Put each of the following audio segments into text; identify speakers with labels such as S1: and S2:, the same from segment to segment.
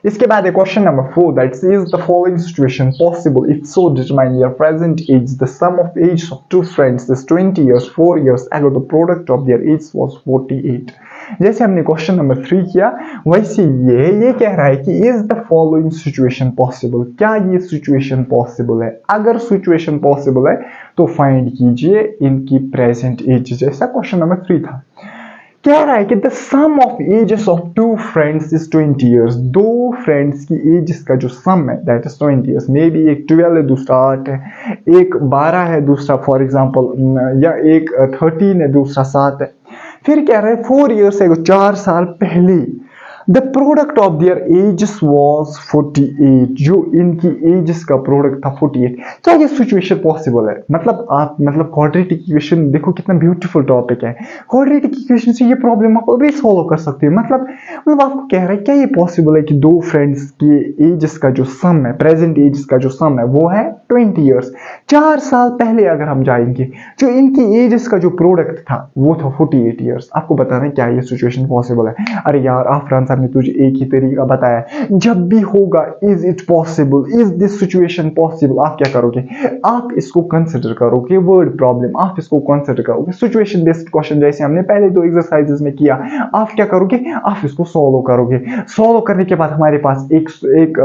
S1: इसके बाद है question number 4 that is the following situation possible if so determine your present age the sum of age of two friends is 20 years 4 years ago the product of their age was 48। जैसे हमने question number 3 किया वैसे ये कह रहा है कि is the following situation possible, क्या ये सिचुएशन पॉसिबल है। अगर सिचुएशन पॉसिबल है तो फाइंड कीजिए इनकी प्रेजेंट एज, जैसा क्वेश्चन नंबर 3 था। कह रहा है कि the sum of ages of two friends is 20 years, दो फ्रेंड्स की एजेस का जो सम है that is 20 years। May be एक 12 है दूसरा 8 है, एक 12 है दूसरा फॉर एग्जांपल, या एक 13 है दूसरा 7 है। फिर कह रहा है 4 years है, 4 साल पहले the product of there edges was 48, जो इनकी एजेस का प्रोडक्ट था 48। क्या ये सिचुएशन पॉसिबल है? मतलब क्वाड्रेटिक इक्वेशन देखो कितना ब्यूटीफुल टॉपिक है। क्वाड्रेटिक इक्वेशन से ये प्रॉब्लम आप अभी सॉल्व कर सकते हो। मतलब आपको कह रहा है क्या ये पॉसिबल है कि दो फ्रेंड्स की एजेस का जो सम है, प्रेजेंट एजेस का जो सम है वो है 20 years। 4 साल पहले अगर हम जाएंगे जो इनकी एजेस का जो प्रोडक्ट था वो था 48 years। आपको बताना है क्या ये सिचुएशन पॉसिबल है। अरे यार आफरान साहब ने तुझे एक ही तरीका बताया, जब भी होगा is it possible, is this situation possible, आप क्या करोगे, आप इसको कंसिडर करोगे वर्ड प्रॉब्लम, आप इसको कंसिडर करोगे सिचुएशन बेस्ड क्वेश्चन जैसे हमने पहले 2 एक्सरसाइजेस में किया। आप क्या करोगे, आप इसको सॉल्व करोगे। सॉल्व करने के बाद हमारे पास एक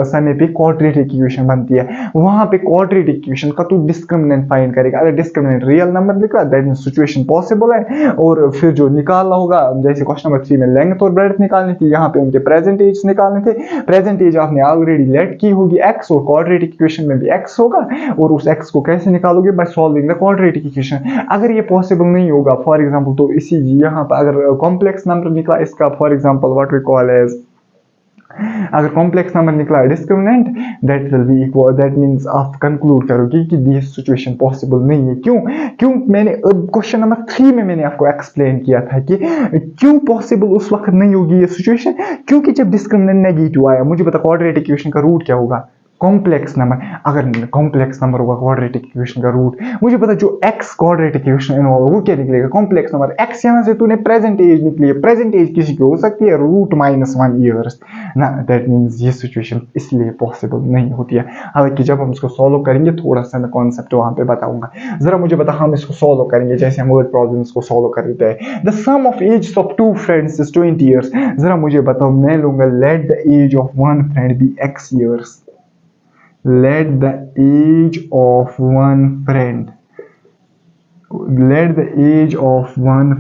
S1: समय पे क्वाड्रेटिक इक्वेशन बनती है, वहां पे क्वाड्रेटिक इक्वेशन का तू डिस्क्रिमिनेंट फाइंड करेगा। अगर डिस्क्रिमिनेंट रियल नंबर निकला दैट मींस सिचुएशन पॉसिबल है। और फिर जो निकालना होगा जैसे क्वेश्चन नंबर 3 में लेंथ और ब्रेड्थ निकालनी थी, यहाँ पे उनके प्रेजेंट एज निकालने थे। प्रेजेंट एज आपने ऑलरेडी लेट की होगी x, और क्वाड्रेटिक इक्वेशन में भी x होगा, और उस x को कैसे निकालोगे, by solving the quadratic equation. अगर ये पॉसिबल नहीं होगा फॉर एग्जांपल तो इसी यहाँ पर अगर कॉम्प्लेक्स नंबर निकला इसका for example what we call age, अगर कॉम्प्लेक्स नंबर निकला discriminant that will be equal, that means आप कंक्लूड करोगे कि दिस सिचुएशन पॉसिबल नहीं है। क्यों मैंने क्वेश्चन नंबर 3 में मैंने आपको एक्सप्लेन किया था कि क्यों पॉसिबल उस वक्त नहीं होगी ये सिचुएशन, क्योंकि जब डिस्क्रिमिनेंट नेगेटिव आया, मुझे पता क्वाड्रेटिक इक्वेशन का रूट क्या होगा, कॉम्प्लेक्स नंबर। अगर कॉम्प्लेक्स नंबर होगा क्वाड्रेटिक इक्वेशन का रूट, मुझे पता जो x क्वाड्रेटिक इक्वेशन इन्वॉल्व वो क्या निकलेगा, कॉम्प्लेक्स नंबर। x यहां से तूने प्रेजेंट एज निकली है, प्रेजेंट एज किसी की हो सकती है √-1 years ना, दैट मींस ये सिचुएशन इसलिए पॉसिबल नहीं होती है। हालांकि जब हम इसको सॉल्व करेंगे थोड़ा सा मैं कॉन्सेप्ट वहां पे बताऊंगा। जरा मुझे बता हम इसको सॉल्व करेंगे जैसे हम वर्ड प्रॉब्लम्स को सॉल्व करते हैं। The sum of age of two friends is 20 years। जरा मुझे बताओ, मैं लूंगा let the age of one friend be x years। Let the age of one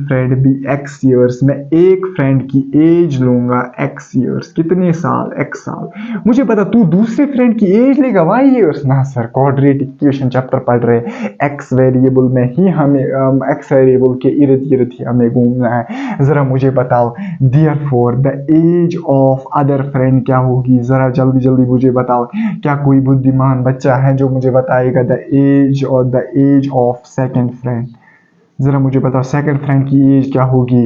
S1: friend be x years। मैं एक फ्रेंड की एज लूंगा x years। कितने साल, x साल। मुझे पता तू दूसरे फ्रेंड की एज लेगा y years ना सर, क्वाड्रेटिक इक्वेशन चैप्टर पढ़ रहे, x वेरिएबल में ही हमें x वेरिएबल के इर्द गिर्द ही हमें घूमना है। जरा मुझे बताओ therefore the age of other friend क्या होगी, जरा जल्दी जल्दी मुझे बताओ। क्या कोई बुद्धिमान बच्चा है जो मुझे बताएगा the age of second friend. जरा मुझे बताओ सेकंड फ्रेंड की एज क्या होगी।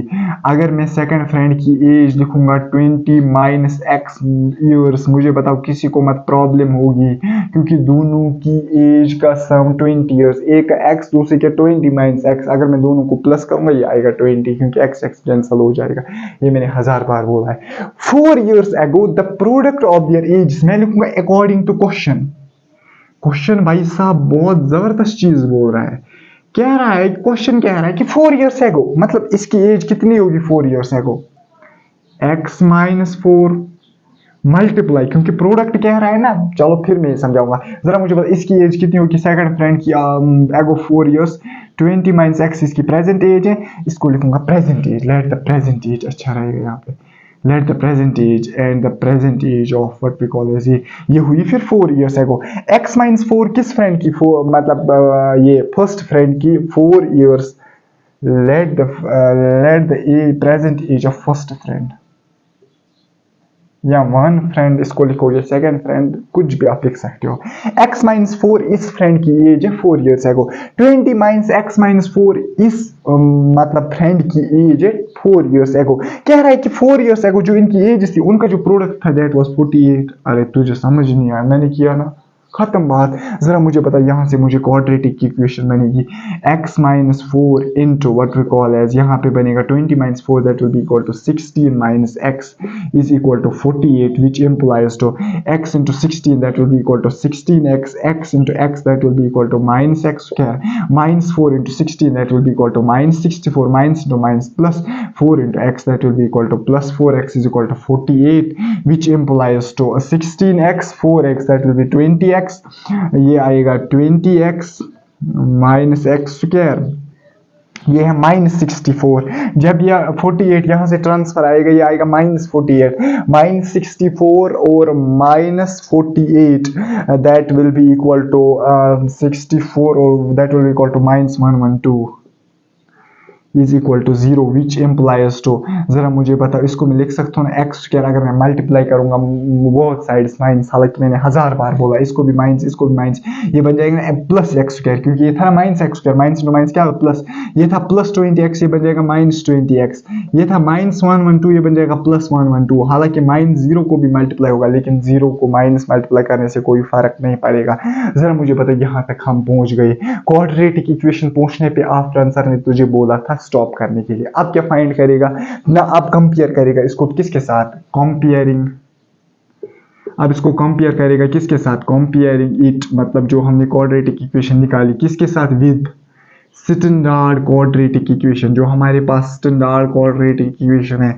S1: अगर मैं सेकंड फ्रेंड की एज लिखूंगा 20 - x years, मुझे बताओ किसी को मत प्रॉब्लम होगी, क्योंकि दोनों की एज का सम 20 years, एक x दूसरे के 20 - x। अगर मैं दोनों को प्लस करूंगा ये आएगा 20, क्योंकि x कैंसिल हो जाएगा। ये मैंने 1000 बार बोला है। 4 years ago the product of their age, मैं लिखूंगा अकॉर्डिंग टू क्वेश्चन भाई साहब बहुत जबरदस्त चीज बोल रहा है। कह रहा है क्वेश्चन कह रहा है कि 4 years ago मतलब इसकी एज कितनी होगी 4 years ago, x - 4 मल्टीप्लाई, क्योंकि प्रोडक्ट कह रहा है ना। चलो फिर मैं समझाऊंगा। जरा मुझे बता इसकी एज कितनी होगी सेकंड फ्रेंड की एगो 4 years। 20 - x इसकी प्रेजेंट एज है, इसको लिखूंगा present age. Let the present age अच्छा रहेगा यहाँ पे, let the present age and the present age of what we call age, ये हुई फिर 4 years ago। x - 4 किस फ्रेंड की, मतलब ये फर्स्ट फ्रेंड की 4 years। Let the present age of first friend, या वन फ्रेंड इसको लिखोगे, सेकंड फ्रेंड कुछ भी आप लिख सकते हो। x - 4 इस फ्रेंड की एज है 4 years ago। 20 - x - 4 इस मतलब फ्रेंड की एज है 4 years ago। कह रहा है कि 4 years ago जो इनकी एज थी उनका जो प्रोडक्ट था दैट वाज 48। अरे तुझे समझ नहीं आया, मैंने किया ना खत्म बात। जरा मुझे बता, यहाँ से मुझे क्वाड्रेटिक की इक्वेशन बनेगी x minus 4 into what we call age, यहाँ पे बनेगा 20 minus 4 that will be equal to 16 minus x is equal to 48 which implies to x into 16 that will be equal to 16x, x into x that will be equal to minus x square, minus 4 into 16 that will be equal to minus 64, minus into minus plus 4 into x that will be equal to plus 4x is equal to 48 which implies to 16x 4x that will be 20x, ये आएगा 20x minus x square, ये है -64। जब यह 48 यहाँ से transfer आएगा, ये आएगा -48, -64 और -48 that will be equal to 64 और that will be equal to -112 is equal to 0 which implies to, जरा मुझे बता, इसको मैं लिख सकता हूँ ना एक्स स्क्वायर, अगर मैं मल्टीप्लाई करूंगा बहुत साइड्स माइनस, हालांकि मैंने 1000 बार बोला इसको भी माइनस इसको भी माइनस, ये बन जाएगा ना प्लस एक्स स्क्वायर, क्योंकि ये था minus x square, minus into minus क्या प्लस, ये था प्लस 20x, ये बन जाएगा -20x, ये था -112, ये बन जाएगा +112। हालांकि -0 को भी मल्टीप्लाई होगा, लेकिन 0 को माइनस मल्टीप्लाई करने से कोई फर्क नहीं पड़ेगा। जरा मुझे बता, यहाँ तक हम पहुंच गए, क्वाड्रेटिक इक्वेशन पहुंचने पे आफ्टर आंसर ने तुझे बोला था स्टॉप करने के लिए। अब क्या फाइंड करेगा ना, अब कंपेयर करेगा इसको किसके साथ, कंपेयरिंग, अब इसको कंपेयर करेगा किसके साथ, कंपेयरिंग इट, मतलब जो हमने क्वाड्रेटिक इक्वेशन निकाली किसके साथ, विद स्टैंडर्ड क्वाड्रेटिक इक्वेशन, जो हमारे पास स्टैंडर्ड क्वाड्रेटिक इक्वेशन है,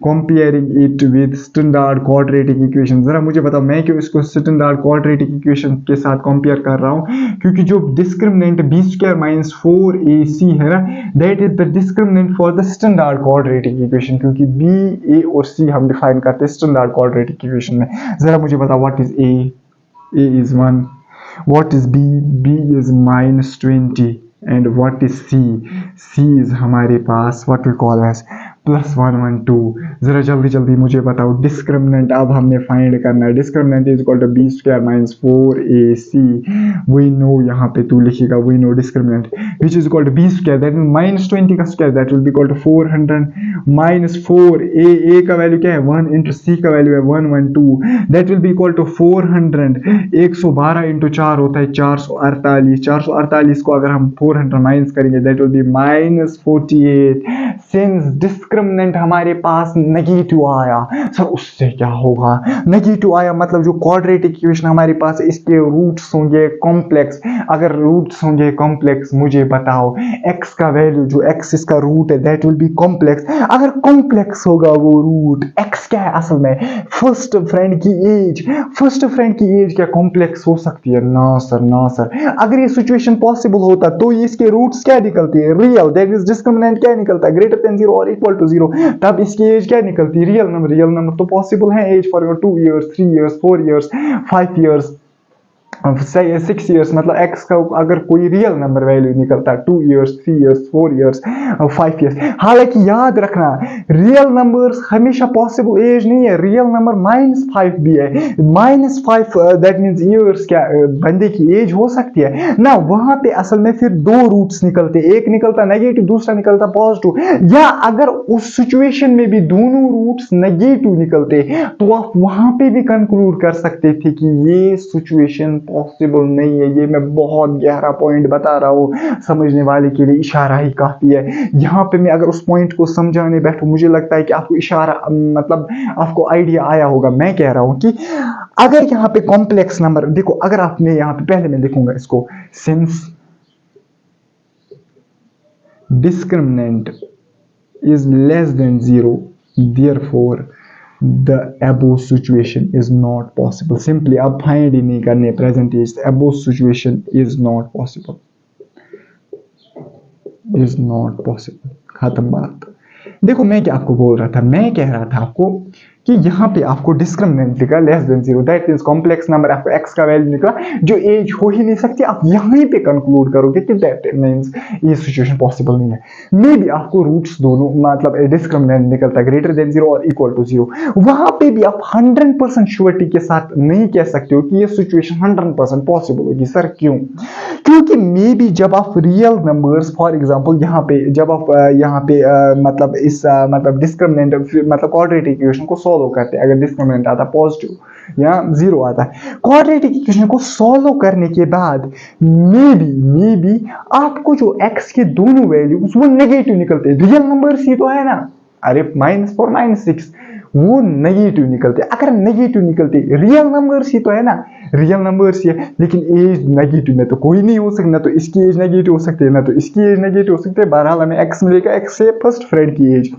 S1: comparing it with standard quadratic equation. जरा मुझे बताओ, मैं क्यों इसको स्टैंडर्ड क्वाड्रेटिक इक्वेशन के साथ कंपेयर कर रहा हूं, क्योंकि जो discriminant b square minus 4ac है ना, that is the discriminant for the standard quadratic equation, क्योंकि b, a और c हम डिफाइन करते हैं स्टैंडर्ड क्वाड्रेटिक इक्वेशन में। जरा मुझे बताओ, what is a is 1, what is b is -20 and what is c is हमारे पास what we call as +112। जरा जल्दी जल्दी मुझे बताओ, डिस्क्रिमिनेंट अब हमने फाइंड करना है, discriminant is equal to b square minus 4ac, we know, यहाँ पे तू लिखेगा we know discriminant which is equal to b square that mean -20 का square that will be equal to 400 -4 a का वैल्यू क्या है 1 इंटू c का value है 112 that will be equal to 400, 112 into 4 होता है 448, 448 को अगर हम 400 माइनस करेंगे that will B -48। Since discriminant हमारे पास नेगेटिव आया, सर उससे क्या होगा, नेगेटिव आया मतलब जो क्वाड्रेटिक इक्वेशन हमारे पास इसके रूट्स होंगे कॉम्प्लेक्स, अगर रूट्स होंगे कॉम्प्लेक्स मुझे बताओ x का वैल्यू जो x इसका रूट है दैट विल बी कॉम्प्लेक्स, अगर कॉम्प्लेक्स होगा वो रूट x क्या है असल में, फर्स्ट फ्रेंड की एज, फर्स्ट फ्रेंड की एज क्या कॉम्प्लेक्स हो सकती है, ना सर ना सर। अगर ये सिचुएशन पॉसिबल होता तो इसके रूट्स क्या निकलती है, रियल, दैट इज डिस्क्रिमिनेंट क्या निकलता है, ग्रेटर देन 0 और इक्वल टू 0, तब इसकी एज क्या निकलती है, रियल नंबर। रियल नंबर तो पॉसिबल है, age for 2 years 3 years 4 years 5 years 6 years, मतलब x का अगर कोई रियल नंबर वैल्यू निकलता है 2 इयर्स 3 इयर्स 4 इयर्स 5 इयर्स। हालांकि याद रखना रियल नंबर्स हमेशा पॉसिबल एज नहीं है, रियल नंबर -5 भी है, -5 दैट मींस इयर्स क्या बंदे की एज हो सकती है ना। वहां पे असल में फिर दो रूट्स निकलते, एक निकलता नेगेटिव दूसरा निकलता पॉजिटिव, या अगर उस सिचुएशन में भी दोनों रूट्स नेगेटिव निकलते तो आप वहां पे भी कंक्लूड कर सकते थे कि ये सिचुएशन पॉसिबल नहीं है। ये मैं बहुत गहरा पॉइंट बता रहा हूं, समझने वाले के लिए इशारा ही काफी है। यहाँ पे मैं अगर उस पॉइंट को समझाने बैठूं मुझे लगता है कि आपको इशारा मतलब आपको आइडिया आया होगा। मैं कह रहा हूं कि अगर यहाँ पे कॉम्प्लेक्स नंबर देखो, अगर आपने यहाँ पे पहले मैं लिखूंगा इसको, since discriminant is less than 0 therefore the above situation is not possible। simply अब फाइंड ही नहीं करने present age, above situation is not possible, is not possible, खत्म बात। देखो मैं क्या आपको बोल रहा था, मैं कह रहा था आपको कि यहाँ पे आपको डिस्क्रिमिनेंट लिखा less than 0 that means complex number, आपको x का वैल्यू निकला जो एज हो ही नहीं सकती, आप यहीं पे कंक्लूड करोगे कि दैट मींस ये सिचुएशन पॉसिबल नहीं है। मे बी आपको रूट्स दोनों मतलब डिस्क्रिमिनेंट निकलता ग्रेटर देन 0 और इक्वल टू 0, वहां पे भी आप 100% श्योरिटी के साथ नहीं कह सकते हो कि ये सिचुएशन 100% पॉसिबल होगी। सर क्यों? क्योंकि मे बी जब आप रियल नंबर्स फॉर एग्जाम्पल यहाँ पे जब आप यहाँ पे मतलब इस मतलब डिस्क्रिमिनेंट मतलब क्वाड्रेटिक इक्वेशन को सॉल्व करते हैं। अगर डिस्क्रिमिनेंट आता पॉजिटिव या 0 आता है, क्वाड्रेटिक इक्वेशन को सॉल्व करने के बाद मे बी आपको जो x के दोनों वैल्यूज वो नेगेटिव निकलते हैं। रियल नंबर्स ही तो है ना, अरे -4 -6 वो नेगेटिव निकलते। अगर नेगेटिव निकलते, रियल नंबर्स ही तो है ना, रियल नंबर्स ही है, लेकिन एज नेगेटिव में तो कोई नहीं हो सकता, ना तो इसकी एज नेगेटिव हो सकती है, ना तो इसकी एज नेगेटिव हो सकती है। बहरहाल हमें x मिलेगा, x से फर्स्ट फ्रेंड की एज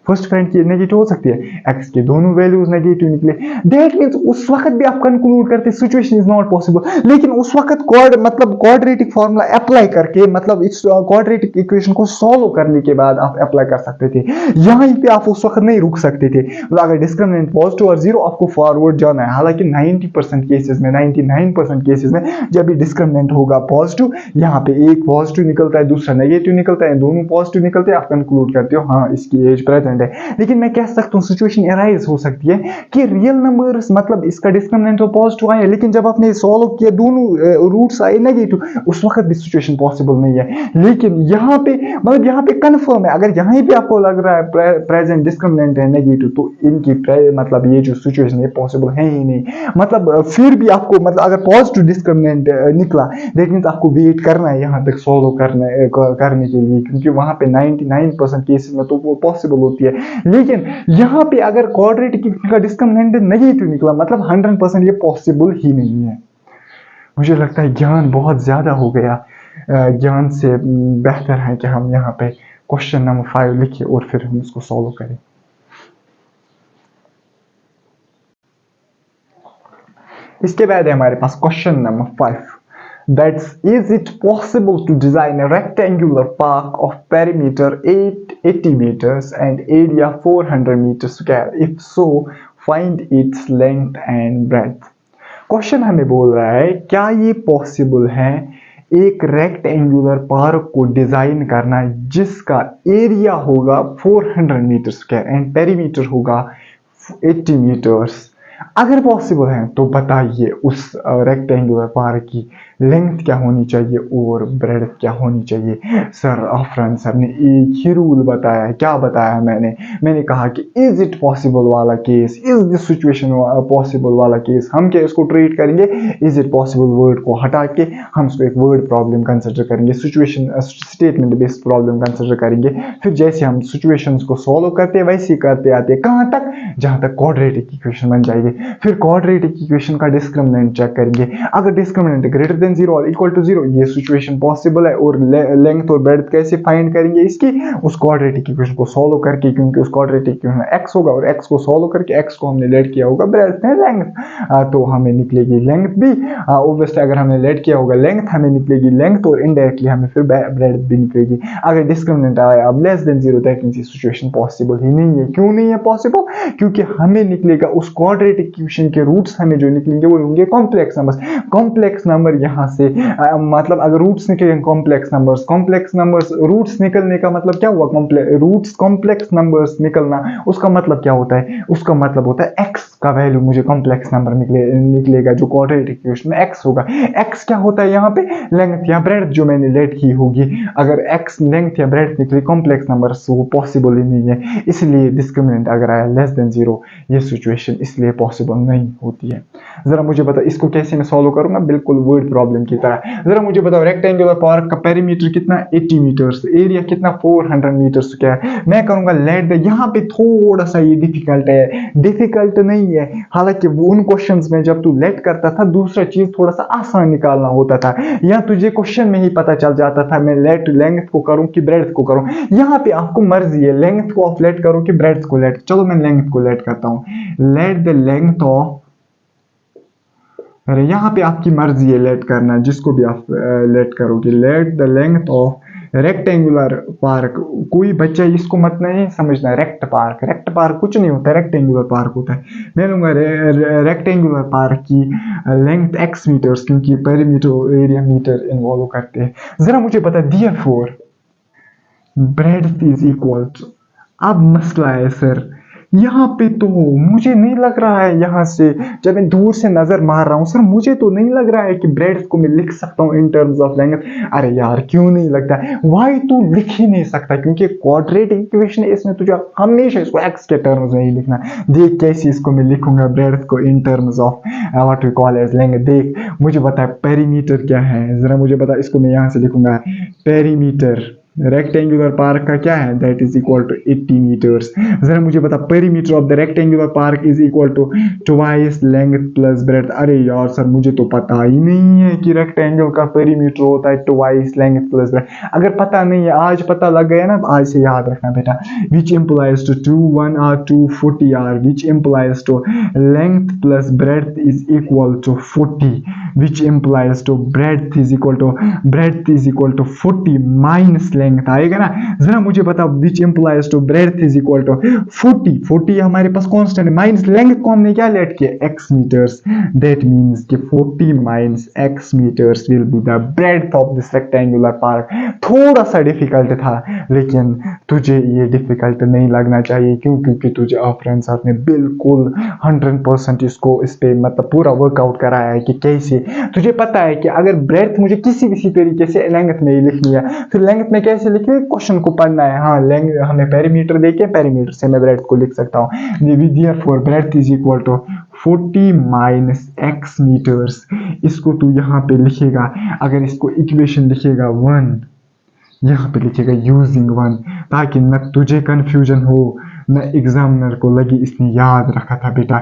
S1: नेगेटिव हो सकती है, x के दोनों वैल्यूज नेगेटिव निकले। दैट मींस उस वक्त भी आप कंक्लूड करते सिचुएशन इज नॉट पॉसिबल, लेकिन उस वक्त मतलब क्वाड्रेटिक फॉर्मूला अप्लाई करके, मतलब इस क्वाड्रेटिक इक्वेशन को सॉल्व करने के बाद आप अप्लाई कर सकते थे। यहीं पे आप उस वक्त नहीं रुक सकते थे। मतलब अगर डिस्क्रिमिनेंट पॉजिटिव और 0, आपको फॉरवर्ड जाना है। हालांकि 90% केसेस में, 99% केसेस में जब भी डिस्क्रिमिनेंट होगा पॉजिटिव, यहाँ पे एक पॉजिटिव निकलता है, दूसरा नेगेटिव निकलता है, दोनों पॉजिटिव निकलते हैं, आप कंक्लूड करते हो हाँ इसकी एज प्रेजेंट है। लेकिन मैं कह सकता हूँ सिचुएशन अराइज हो सकती है कि रियल नंबर्स मतलब इसका डिस्क्रिमिनेंट तो पॉजिटिव आए, लेकिन जब आपने सॉल्व किया दोनों रूट्स आए नेगेटिव, उस वक्त भी सिचुएशन पॉसिबल नहीं है। लेकिन यहाँ पे मतलब यहाँ पे कंफर्म है, अगर यहाँ पे आपको लग रहा है प्रेजेंट डिस्क्रिमिनेंट है नेगेटिव, तो इनकी मतलब ये जो सिचुएशन है पॉसिबल है ही नहीं। मतलब फिर भी आपको मतलब अगर पॉजिटिव डिस्क्रिमिनेंट निकला, दैट मींस आपको वेट करना है यहाँ तक सॉल्व करने के लिए, क्योंकि वहां पे 99% केसेस में तो वो पॉसिबल होती है। लेकिन यहाँ पे अगर क्वाड्रेटिक का डिस्क्रिमिनेंट नेगेटिव निकला, मतलब 100% ये पॉसिबल ही नहीं है। मुझे लगता है ज्ञान बहुत ज्यादा हो गया, ज्ञान से बेहतर है कि हम यहाँ पे क्वेश्चन नंबर 5 लिखिए और फिर हम इसको सॉल्व करें। इसके बाद है हमारे पास question number 5, that's is it possible to design a rectangular park of perimeter 80 meters and area 400 meters square? If so, find its length and breadth. Question हमें बोल रहा है क्या ये पॉसिबल है एक रेक्टेंगुलर पार्क को डिजाइन करना जिसका एरिया होगा 400 मीटर स्क्वायर एंड पेरीमीटर होगा 80 मीटर्स। अगर पॉसिबल है तो बताइए उस रेक्टेंगुलर पार्क की लेंथ क्या होनी चाहिए और ब्रेड्थ क्या होनी चाहिए। सर आफरान सर ने एक ही रूल बताया है। क्या बताया मैंने कहा कि इज इट पॉसिबल वाला case, is this situation possible वाला केस। हम क्या इसको ट्रीट करेंगे, इज इट पॉसिबल वर्ड को हटा के हम इसको एक वर्ड प्रॉब्लम कंसिडर करेंगे, situation statement based problem consider करेंगे। फिर जैसे हम सिचुएशंस को सॉल्व करते हैं वैसे करते आते कहाँ तक, जहां तक क्वाड्रेटिक इक्वेशन बन जाएगी। फिर क्वाड्रेटिक इक्वेशन का डिस्क्रिमिनेंट चेक करेंगे, अगर डिस्क्रिमिनेंट ग्रेटर देन 0 और इक्वल टू 0 ये सिचुएशन पॉसिबल है। और लेंथ और ब्रेड्थ कैसे फाइंड करेंगे इसकी, उस क्वाड्रेटिक इक्वेशन को सॉल्व करके, क्योंकि उस क्वाड्रेटिक इक्वेशन में x होगा और x को सॉल्व करके x को हमने लेट किया होगा ब्रेड्थ में लेंथ, तो हमें निकलेगी लेंथ भी। ऑब्वियसली अगर हमने लेट किया होगा लेंथ, हमें निकलेगी लेंथ और इनडायरेक्टली हमें फिर ब्रेड्थ भी निकलेगी। अगर डिस्क्रिमिनेंट आया अब लेस देन 0, दैट मींस ये सिचुएशन पॉसिबल ही नहीं है। क्यों नहीं है पॉसिबल, क्योंकि हमें निकलेगा उस क्वाड्रेटिक इक्वेशन के रूट्स हमें जो निकलेंगे वो होंगे कॉम्प्लेक्स नंबर्स। कॉम्प्लेक्स नंबर यहाँ से मतलब अगर रूट्स निकलेंगे कॉम्प्लेक्स नंबर्स रूट्स निकलने का मतलब क्या हुआ, रूट्स कॉम्प्लेक्स नंबर्स निकलना उसका मतलब क्या होता है, उसका मतलब होता है x का वैल्यू मुझे कॉम्प्लेक्स नंबर निकलेगा जो क्वाड्रेटिक इक्वेशन में x होगा। x क्या होता है यहाँ पे, लेंथ या ब्रेड्थ जो मैंने लेट की होगी। अगर x लेंथ या ब्रेड्थ निकले कॉम्प्लेक्स नंबर वो पॉसिबल ही नहीं है, इसलिए डिस्क्रिमिनेंट अगर आया लेस देन 0 ये सिचुएशन इसलिए पॉसिबल नहीं होती है। जरा मुझे बताओ इसको कैसे मैं सॉल्व करूंगा, बिल्कुल वर्ड प्रॉब्लम की तरह। जरा मुझे बताओ रेक्टेंगुलर पार्क का पेरीमीटर कितना 80 मीटर्स, एरिया कितना 400 मीटर्स स्क्वायर। मैं करूंगा लेट द, यहाँ पे थोड़ा सा ये डिफिकल्ट है, डिफिकल्ट नहीं है। हालांकि वो उन क्वेश्चंस में जब तू लेट करता था दूसरा चीज थोड़ा सा आसान निकालना होता था, या तुझे क्वेश्चन में ही पता चल जाता था मैं लेट लेंथ को करूं कि ब्रेड्थ को करूं। यहाँ पे आपको मर्जी है लेंथ को आप लेट करो कि ब्रेड्थ को लेट। चलो मैं लेंथ को लेट करता हूं, लेट द लेंथ ऑफ, अरे यहाँ पे आपकी मर्जी है लेट करना, जिसको भी आप लेट करोगे। Let the length of rectangular park, कोई बच्चा इसको मत नहीं समझना रेक्ट पार्क कुछ नहीं होता, रेक्टेंगुलर पार्क होता है। मैं लूंगा रेक्टेंगुलर पार्क की लेंथ x मीटर्स, क्योंकि पेरीमीटर एरिया मीटर इन्वॉल्व करते हैं। जरा मुझे बता therefore breadth is equal to, अब मसला है सर यहाँ पे तो मुझे नहीं लग रहा है, यहाँ से जब मैं दूर से नजर मार रहा हूँ सर, मुझे तो नहीं लग रहा है कि ब्रेड्थ को मैं लिख सकता हूँ इन टर्म्स ऑफ लेंथ। अरे यार क्यों नहीं लगता है, वाई तू लिख ही नहीं सकता, क्योंकि क्वाड्रेटिक इक्वेशन है, इसमें तुझे हमेशा इसको एक्स के टर्म्स में ही लिखना। देख कैसे इसको मैं लिखूंगा ब्रेड्थ को in terms of what we call age length. देख मुझे बता पेरीमीटर क्या है, जरा मुझे बता, इसको मैं यहाँ से लिखूंगा पेरीमीटर रेक्टेंगुलर पार्क का क्या है, that is equal to 80 metres. जरा मुझे बता perimeter of the rectangular park is equal to twice length plus breadth. अरे यार सर मुझे तो पता ही नहीं है कि रेक्टेंगल का पेरीमीटर होता है ट्वाइस लेंथ प्लस ब्रेड्थ। अगर पता नहीं है, आज पता लग गया ना, आज से याद रखना बेटा। Which implies to 2 1 r 2 40 r, which implies to length plus breadth is equal to 40, which implies to breadth is equal to 40 minus length आएगा ना। जरा मुझे बता which implies to breadth is equal to 40 हमारे पास कांस्टेंट है, minus length को हमने क्या लेट किया, x मीटर्स। दैट मींस कि 40 minus x metres will be the breadth of this rectangular park. थोड़ा सा डिफिकल्ट था, लेकिन तुझे ये डिफिकल्ट नहीं लगना चाहिए, क्यों, क्योंकि तुझे फ्रेंड्स साथ में बिल्कुल 100% इसको इस पे मतलब पूरा वर्कआउट कराया है कि कैसे तुझे पता है कि अगर ब्रेड्थ मुझे किसी तरीके से लेंथ में ही लिखनी है, फिर लेंथ में कैसे लिखनी है, क्वेश्चन को पढ़ना है। हाँ लेंथ हमें पेरीमीटर देके पेरीमीटर से मैं ब्रेड्थ को लिख सकता हूँ। Therefore breadth is equal to 40 minus x metres. इसको तू यहाँ पे लिखेगा, अगर इसको इक्वेशन लिखेगा 1, यहाँ पे लिखेगा यूजिंग 1, ताकि न तुझे कंफ्यूजन हो न एग्जामिनर को लगे इसने याद रखा था। बेटा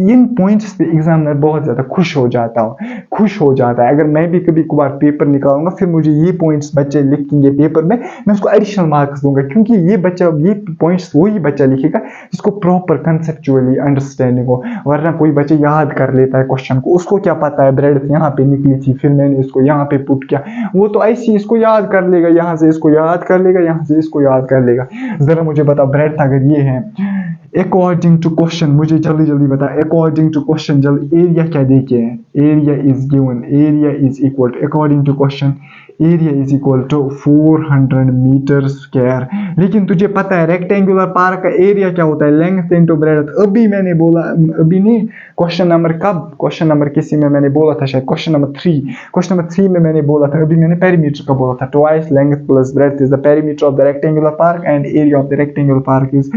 S1: इन पॉइंट्स पे एग्जामिनर बहुत ज्यादा खुश हो जाता है। अगर मैं भी कभी कभार पेपर निकालूंगा, फिर मुझे ये पॉइंट्स बच्चे लिखेंगे पेपर में, मैं उसको एडिशनल मार्क्स दूंगा, क्योंकि ये पॉइंट्स वही बच्चा लिखेगा जिसको प्रॉपर कंसेप्चुअली अंडरस्टैंडिंग हो। वरना कोई बच्चे याद कर लेता है क्वेश्चन को, उसको क्या पता है ब्रेड्थ यहाँ पे निकली थी, फिर मैंने इसको यहाँ पे पुट किया, वो तो ऐसे इसको याद कर लेगा, यहाँ से इसको याद कर लेगा, यहाँ से इसको याद कर लेगा। जरा मुझे बता ब्रेड्थ अगर ये है अकॉर्डिंग टू क्वेश्चन, मुझे जल्दी बता, अकॉर्डिंग टू क्वेश्चन जल्दी एरिया क्या देखे हैं, area is given, area is equal to according to question area is equal to 400 metre square. लेकिन तुझे पता है रेक्टेंगुलर पार्क का एरिया क्या होता है, लेंथ इनटू ब्रेड्थ। अभी मैंने बोला, अभी नहीं, क्वेश्चन नंबर किसी में मैंने बोला था, शायद क्वेश्चन नंबर 3 में मैंने बोला था, अभी मैंने पेरीमीटर का बोला था। Twice length plus breadth is the perimeter of the rectangular park and area of the rectangular park is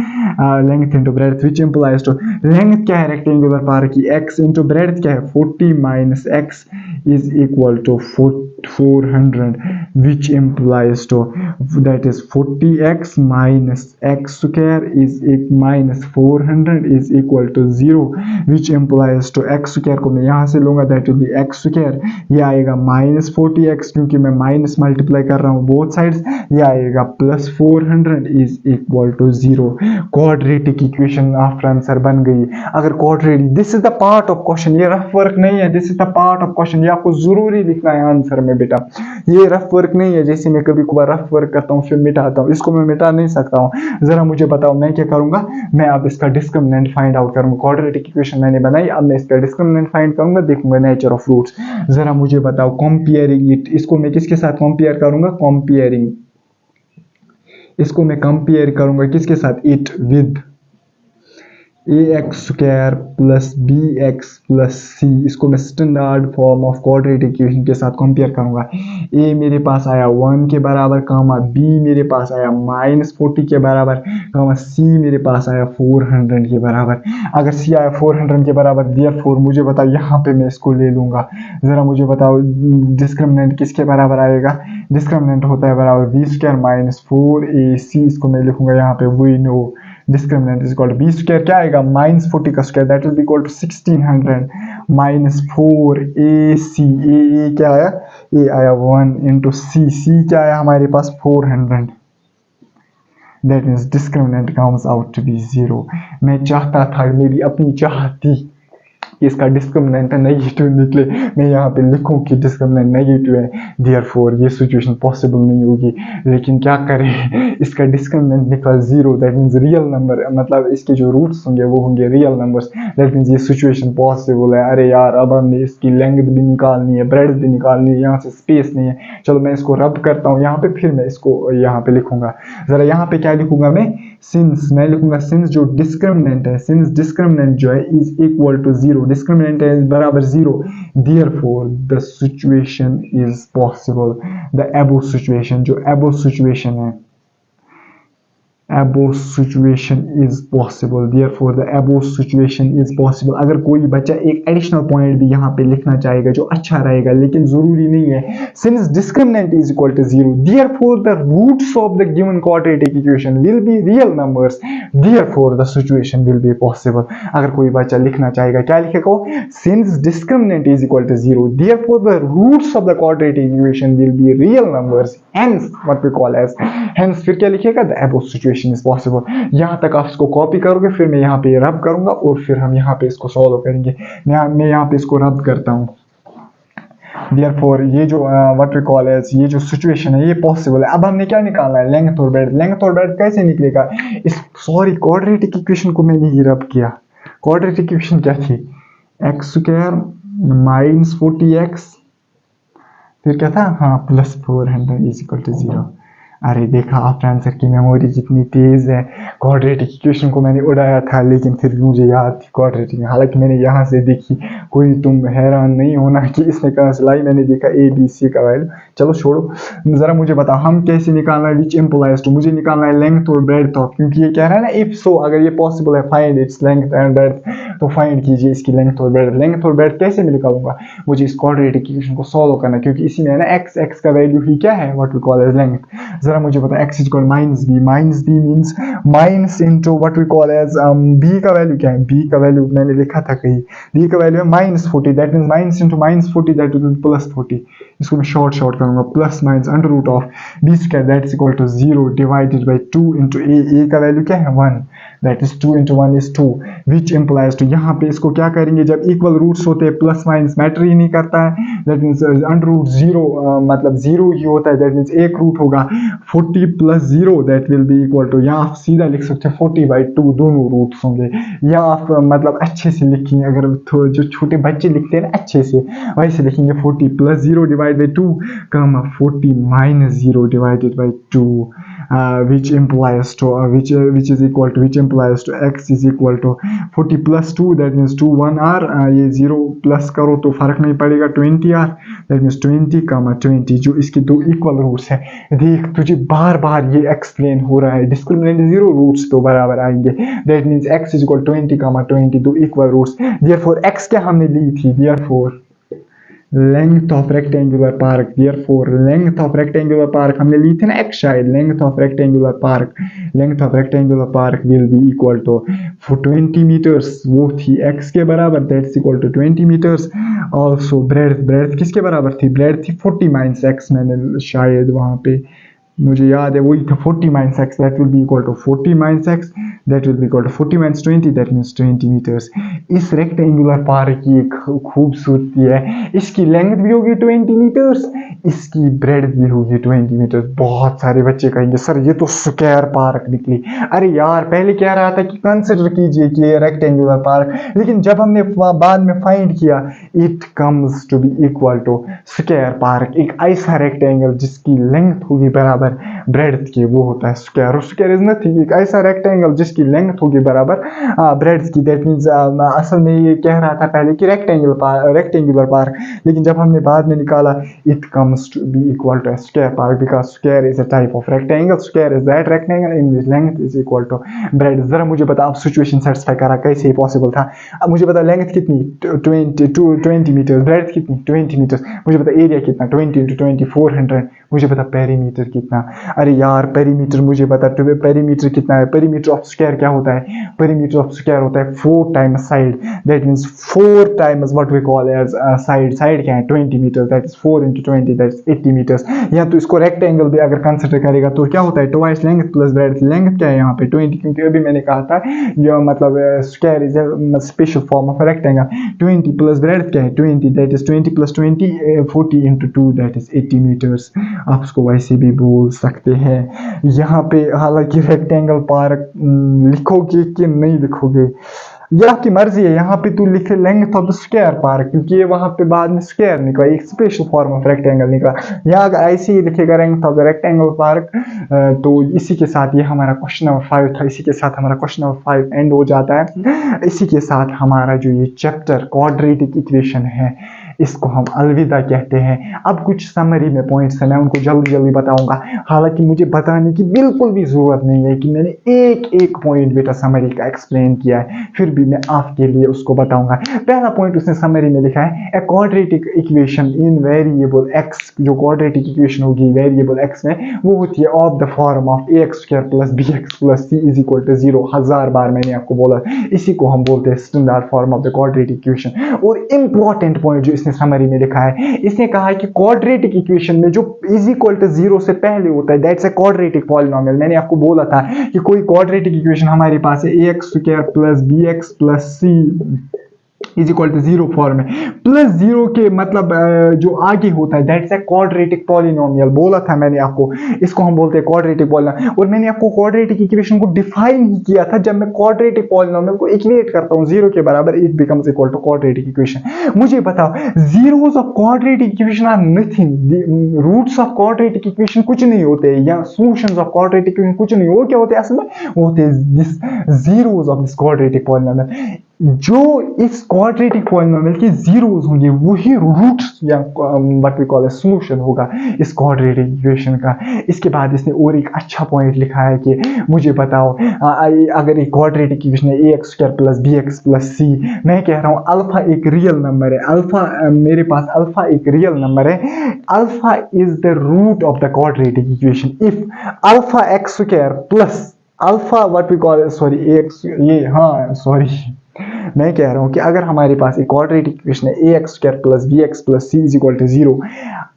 S1: length into breadth, which implies to length क्या है रेक्टेंगुलर पार्क की, x इनटू ब्रेड्थ क्या है 40 minus x is equal to 400, which implies to that is 40x minus x square is minus 400 is equal to 0, which implies to x square को मैं यहाँ से लूँगा, that will be x square, ये आएगा minus 40x, क्योंकि मैं minus multiply कर रहा हूँ बोथ साइड्स, ये आएगा plus 400 is equal to 0। Quadratic equation after answer बन गई। अगर quadratic, this is the part of question, ये रफ वर्क नहीं है, this is the part of question, ये आपको जरूरी लिखना है आंसर में बेटा, ये रफ वर्क नहीं है। जैसे मैं कभी कभार रफ वर्क करता हूँ फिर मिटाता हूँ, इसको मैं मिटा नहीं सकता हूँ। जरा मुझे बताओ मैं क्या करूंगा, मैं अब इसका डिस्क्रिमिनेंट फाइंड आउट करूंगा। क्वाड्रेटिक इक्वेशन मैंने बनाई, अब मैं इसका डिस्क्रिमिनेंट फाइंड करूंगा, देखूंगा नेचर ऑफ रूट्स। जरा मुझे बताओ कंपेयरिंग इट, इसको मैं किसके साथ कंपेयर करूंगा, इसको मैं कंपेयर करूंगा किसके साथ, it with ax square plus bx plus c। इसको मैं standard form of quadratic equation के साथ कंपेयर करूंगा। a मेरे पास आया 1 के बराबर, कामा b मेरे पास आया -40 के बराबर, कामा c मेरे पास आया 400 के बराबर। अगर c आया 400 के बराबर, देयरफॉर मुझे बताओ यहाँ पे मैं इसको ले लूंगा। जरा मुझे बताओ डिस्क्रिमिनेंट किसके बराबर आएगा, डिस्क्रिमिनेंट होता है बराबर b स्क्वायर माइनस 4ac, इसको मैं लिखूंगा यहाँ पे, we know discriminant is equal to b square क्या आएगा -40 का square, that will be equal to 1600 minus 4ac, a क्या आया, a आया 1 into c क्या आया हमारे पास 400, that means discriminant comes out to be 0। मैं चाहता था, मेरी अपनी चाहत थी कि इसका डिस्क्रिमिनेंट नेगेटिव निकले, मैं यहाँ पे लिखूं कि डिस्क्रिमिनेंट नेगेटिव है, देयरफॉर ये सिचुएशन पॉसिबल नहीं होगी। लेकिन क्या करें, इसका डिस्क्रिमिनेंट निकला 0, दैट मीन्स रियल नंबर, मतलब इसके जो रूट्स होंगे वो होंगे रियल नंबर्स, दैट मीन्स ये सिचुएशन पॉसिबल है। अरे यार अब हमने इसकी लेंथ भी निकालनी है, ब्रेड्थ भी निकालनी है, यहाँ से स्पेस नहीं है। चलो मैं इसको रब करता हूँ यहाँ पे, फिर मैं इसको यहाँ पे लिखूंगा। जरा यहाँ पे क्या लिखूंगा मैं, सिंस मैं लिखूंगा सिंस जो डिस्क्रिमिनेंट है, सिंस डिस्क्रिमिनेंट जो है is equal to zero, discriminant है बराबर zero, therefore the situation is possible, the above situation जो अबोव सिचुएशन है, above situation is possible, therefore the above situation is possible। अगर कोई बच्चा एक एडिशनल पॉइंट भी यहाँ पे लिखना चाहेगा जो अच्छा रहेगा, लेकिन जरूरी नहीं है। since discriminant is equal to zero, therefore the roots of the given quadratic equation will be real numbers, therefore the situation will be possible। अगर कोई बच्चा लिखना चाहेगा, क्या लिखेगा? since discriminant is equal to zero, therefore the roots of the quadratic equation will be real numbers, hence what we call as, hence फिर क्या लिखेगा? the above situation is possible। यहाँ तक आप इसको कॉपी करोगे, फिर मैं यहाँ पे रब करूंगा और फिर हम यहाँ पे इसको सॉल्व करेंगे। मैं यहाँ पे इसको रब करता हूँ। Therefore ये जो what we call as, ये जो सिचुएशन है ये पॉसिबल है। अब हमने क्या निकालना है? लेंथ और ब्रेड्थ। लेंथ और ब्रेड्थ कैसे निकलेगा? इस सॉरी क्वाड्रेटिक इक्वेशन को मैंने ही रब किया। क्वाड्रेटिक इक्वेशन क्या थी? एक्स स्क्वायर माइनस 40x, फिर क्या था? हाँ, प्लस 400 इज इक्वल टू 0। अरे देखा आपने आंसर की मेमोरी कितनी तेज है। क्वाड्रेटिक इक्वेशन को मैंने उड़ाया था, लेकिन फिर मुझे याद थी क्वाड्रेटिक, हालांकि मैंने यहाँ से देखी। कोई तुम हैरान नहीं होना कि इसने कहाँ से लाई, मैंने देखा ए बी सी का वैल्यू। चलो छोड़ो, जरा मुझे बताओ हम कैसे निकालना है विच इम्प्लाइज टू। मुझे निकालना है लेंथ और ब्रेड्थ ऑफ, क्योंकि ये कह रहा है ना इफ सो, अगर ये पॉसिबल है find its length and breadth, तो फाइंड कीजिए इसकी लेंथ और ब्रेड्थ। लेंथ और ब्रेड्थ कैसे मैं निकालूंगा? मुझे इस क्वाड्रेटिक इक्वेशन को सॉल्व करना, क्योंकि इसी में है ना एक्स का वैल्यू ही क्या है? What we call age length. जरा मुझे बताओ, x is equal minus B, minus B means minus into what we call age b का वैल्यू क्या है? b का वैल्यू मैंने लिखा था कहीं, b का वैल्यू है minus 40, that means minus into minus 40 that is plus 40। इसको मैं शॉर्ट करूंगा, plus minus under root of b square that is equal to 0 divided by 2 into a का वैल्यू क्या है? 1, that is 2 into 1 is 2, which implies to. यहाँ पे इसको क्या करेंगे? जब इक्वल रूट्स होते हैं प्लस माइनस मैटर ही नहीं करता है, दैट मीन्स अंडर रूट 0 मतलब 0 ही होता है, दैट मीन्स एक रूट होगा 40 plus 0 that will be equal to, यहाँ आप सीधा लिख सकते हैं 40/2 दोनों रूट्स होंगे। या आप मतलब अच्छे से लिखेंगे, अगर जो छोटे बच्चे लिखते हैं ना अच्छे से, वैसे लिखेंगे 40 plus 0 divide by 2 come 40 minus 0 divided by 2, which implies to which is equal to, which implies to x is equal to 40 plus 2 that means 2 1 r, ये 0 प्लस करो तो फर्क नहीं पड़ेगा, 20 r that means 20 कमा 20, जो इसके दो इक्वल रूट्स हैं। देख तुझे बार बार ये एक्सप्लेन हो रहा है, डिस्क्रिमिनेंट 0 रूट्स तो बराबर आएंगे, that means x is equal 20 कमा 20 दो इक्वल रूट्स। therefore x क्या हमने ली थी? therefore length of rectangular park, therefore length of rectangular park हमने ली थी ना x शायद, length of rectangular park will be equal to for 20 meters, वो थी x के बराबर, that's equal to 20 meters। also breadth किसके बराबर थी? breadth थी 40 minus x, मैंने शायद वहाँ पे मुझे याद है वही था 40 minus x, that will be equal to 40 minus x, that will be equal to 40 minus 20, that means 20 meters। इस रेक्टेंगुलर पार्क की एक खूबसूरती है, इसकी लेंथ भी होगी 20 मीटर्स, इसकी ब्रेड्थ भी होगी 20 मीटर्स। बहुत सारे बच्चे कहेंगे सर ये तो स्क्वायर पार्क निकली। अरे यार पहले कह रहा था कि कंसिडर कीजिए कि ये रेक्टेंगुलर पार्क, लेकिन जब हमने बाद में फाइंड किया it comes to be equal to square park. एक ऐसा रेक्टेंगल जिसकी लेंथ होगी बराबर ब्रेड्थ की, वो होता है स्क्वायर। स्क्वायर इज नथिंग, एक ऐसा रेक्टेंगल जिसकी लेंथ होगी बराबर ब्रेड्थ की, दैट मींस असल में ये कह रहा था पहले कि रेक्टेंगुलर पार्क, लेकिन जब हमने बाद में निकाला it comes to be equal to square park, because square is a type of rectangle, square is that rectangle in which length is equal to breadth. जरा मुझे बताओ आप सिचुएशन सेटिस्फाई करा कैसे ये पॉसिबल था? अब मुझे बता लेंथ कितनी? 20 मीटर्स, ब्रेड्थ कितनी? 20 मीटर्स। मुझे बता एरिया कितना? 20 × 20 400। मुझे बता पेरीमीटर कितना? अरे यार पेरीमीटर मुझे बता, पेरीमीटर कितना है? पेरीमीटर ऑफ स्क्वायर क्या होता है? पेरीमीटर ऑफ स्क्वायर होता है 4 times side, that means 4 times what we call age side. Side क्या है? 20 metre, that is 4 × 20 that is 80 metres. या तो इसको रेक्टेंगल भी अगर कंसीडर करेगा तो क्या होता है? Twice length plus breadth. Length क्या है यहाँ पे? 20, क्योंकि अभी मैंने कहा था ये मतलब square is a special form of rectangle. 20 plus breadth क्या है? 20, that is 20 plus 20 40 × 2 that is 80 metres. आप उसको वैसे भी बोल सकते हैं। यहाँ पे हालांकि रेक्टेंगल पार्क लिखोगे कि नहीं लिखोगे ये आपकी मर्जी है, यहाँ पे तू लिखे length of the square park, क्योंकि ये वहां पे बाद में स्क्वायर निकला, एक स्पेशल फॉर्म ऑफ रेक्टेंगल निकला। यहाँ अगर ऐसे ही लिखेगा length of the rectangle park, तो इसी के साथ ये हमारा क्वेश्चन नंबर 5 था, इसी के साथ हमारा क्वेश्चन नंबर 5 एंड हो जाता है। इसी के साथ हमारा जो ये चैप्टर क्वाड्रेटिक इक्वेशन है इसको हम अलविदा कहते हैं। अब कुछ समरी में पॉइंट्स हैं, मैं उनको जल्दी जल्दी बताऊंगा। हालांकि मुझे बताने की बिल्कुल भी जरूरत नहीं है कि मैंने एक एक पॉइंट बेटा समरी का एक्सप्लेन किया है, फिर भी मैं आपके लिए उसको बताऊंगा। पहला पॉइंट उसने समरी में लिखा है, a quadratic equation in variable x, जो क्वाड्रेटिक इक्वेशन होगी वेरिएबल एक्स में, वो होती है of the form of a x square plus b x plus c is equal to 0। 1000 बार मैंने आपको बोला, इसी को हम बोलते हैं standard form of the quadratic equation. और इंपॉर्टेंट पॉइंट जो इसने समरी में लिखा है, इसने कहा है कि क्वाड्रेटिक इक्वेशन में जो इज इक्वल टू 0 से पहले होता है दैट्स अ क्वाड्रेटिक पॉलिनोमियल। मैंने आपको बोला था कि कोई क्वाड्रेटिक इक्वेशन हमारे पास है, a x square plus b x plus c is equal to 0 form में, प्लस 0 के मतलब जो आगे होता है दैट्स ए क्वाड्रेटिक पॉलिनोमियल। बोला था मैंने आपको, इसको हम बोलते हैं क्वाड्रेटिक पॉलिनोमियल। और मैंने आपको क्वाड्रेटिक इक्वेशन को डिफाइन ही किया था, जब मैं क्वाड्रेटिक पॉलिनोमियल को इक्वेट करता हूं 0 के बराबर, it becomes equal to quadratic equation. मुझे बताओ, zeros of quadratic equation are nothing, roots of quadratic equation कुछ नहीं होते, या सॉल्यूशंस ऑफ क्वाड्रेटिक इक्वेशन कुछ नहीं। वो क्या होते हैं असल में? वो होते हैं this zeros of this quadratic polynomial. जो इस क्वाड्रेटिक पॉलिनोमियल के जीरोस होंगे वही रूट्स या व्हाट वी कॉल सॉल्यूशन होगा इस क्वाड्रेटिक इक्वेशन का। इसके बाद इसने और एक अच्छा पॉइंट लिखा है कि मुझे बताओ, अगर एक क्वाड्रेटिक इक्वेशन है a x square plus b x plus c, मैं कह रहा हूँ अल्फा एक रियल नंबर है, अल्फा मेरे पास अल्फा एक रियल नंबर है, alpha is the root of the quadratic equation. If alpha x square plus alpha what we call sorry x, ये हाँ सॉरी मैं कह रहा हूं कि अगर हमारे पास एक क्वाड्रेटिक इक्वेशन है a x square plus b x plus c is equal to 0,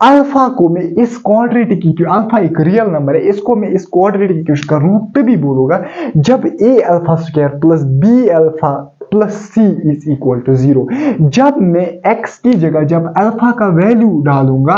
S1: alpha को मैं इस क्वाड्रेटिक इक्वेशन, अल्फा एक रियल नंबर है, इसको मैं इस क्वाड्रेटिक इक्वेशन का रूट तभी बोलूंगा जब a alpha square plus b alpha plus c is equal to 0। जब मैं x की जगह जब अल्फा का वैल्यू डालूंगा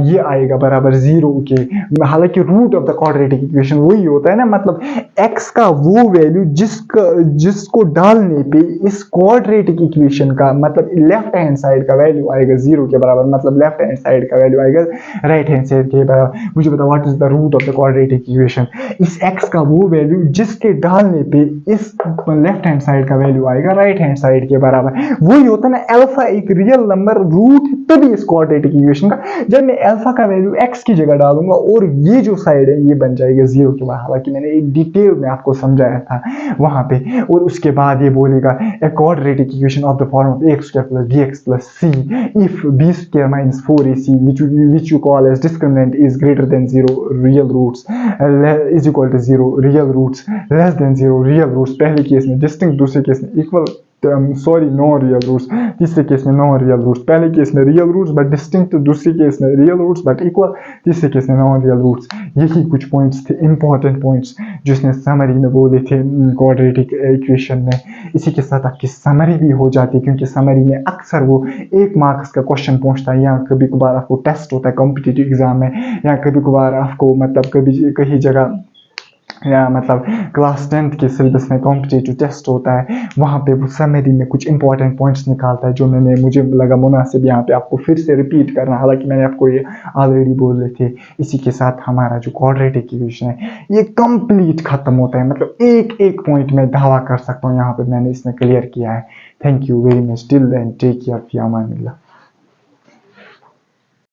S1: ये आएगा बराबर 0 के। हालांकि root of the quadratic equation वही होता है ना, मतलब x का वो वैल्यू जिसको डालने पे इस क्वाड्रेटिक इक्वेशन का मतलब लेफ्ट हैंड साइड का वैल्यू आएगा 0 के बराबर, मतलब लेफ्ट हैंड साइड का वैल्यू आएगा राइट हैंड साइड के बराबर। मुझे बताओ what is the root of the quadratic equation? इस x का वो वैल्यू जिसके डालने पे इस लेफ्ट हैंड साइड का वैल्यू आएगा राइट हैंड साइड के बराबर। वही होता है ना, अल्फा एक रियल नंबर रूट तभी इस क्वाड्रेटिक इक्वेशन का जब मैं अल्फा का वैल्यू x की जगह डालूंगा और ये जो साइड है ये बन जाएगा 0 के बाद। हालांकि मैंने एक डिटेल में आपको समझाया था वहां पे। और उसके बाद ये बोलेगा ए quadratic equation of the form of x square plus bx plus c if b square minus 4ac which you call as discriminant is greater than 0 real roots is equal to 0 real roots less than 0 real roots। पहले case में distinct, दूसरे case में equal, sorry no real roots, तीसरे case में no real roots. पहले case में real roots but distinct, दूसरे case में रियल रूट्स बट इक्वल, तीसरे केस में नो रियल रूट्स। यही कुछ पॉइंट्स थे, इंपॉर्टेंट पॉइंट्स जिसने समरी में बोले थे क्वाड्रेटिक इक्वेशन में। इसी के साथ आपकी समरी भी हो जाती है, क्योंकि समरी में अक्सर वो 1 मार्क्स का क्वेश्चन पहुंचता है, या कभी कभार आपको टेस्ट होता है कॉम्पिटिटिव एग्जाम में, या कभी कभार आपको मतलब कभी कहीं जगह या मतलब क्लास 10th के सिलेबस में कॉम्पिटिटिव टेस्ट होता है, वहाँ पे वो समरी में कुछ इंपॉर्टेंट पॉइंट्स निकालता है जो मुझे लगा मुनासिब यहाँ पे आपको फिर से रिपीट करना। हालांकि मैंने आपको ये ऑलरेडी बोले थे। इसी के साथ हमारा जो क्वाड्रेटिक इक्वेशन है ये कंप्लीट खत्म होता है, मतलब एक एक पॉइंट में दावा कर सकता हूँ यहाँ पे मैंने इसमें क्लियर किया है। Thank you very much, till then take care, फी अमान अल्लाह।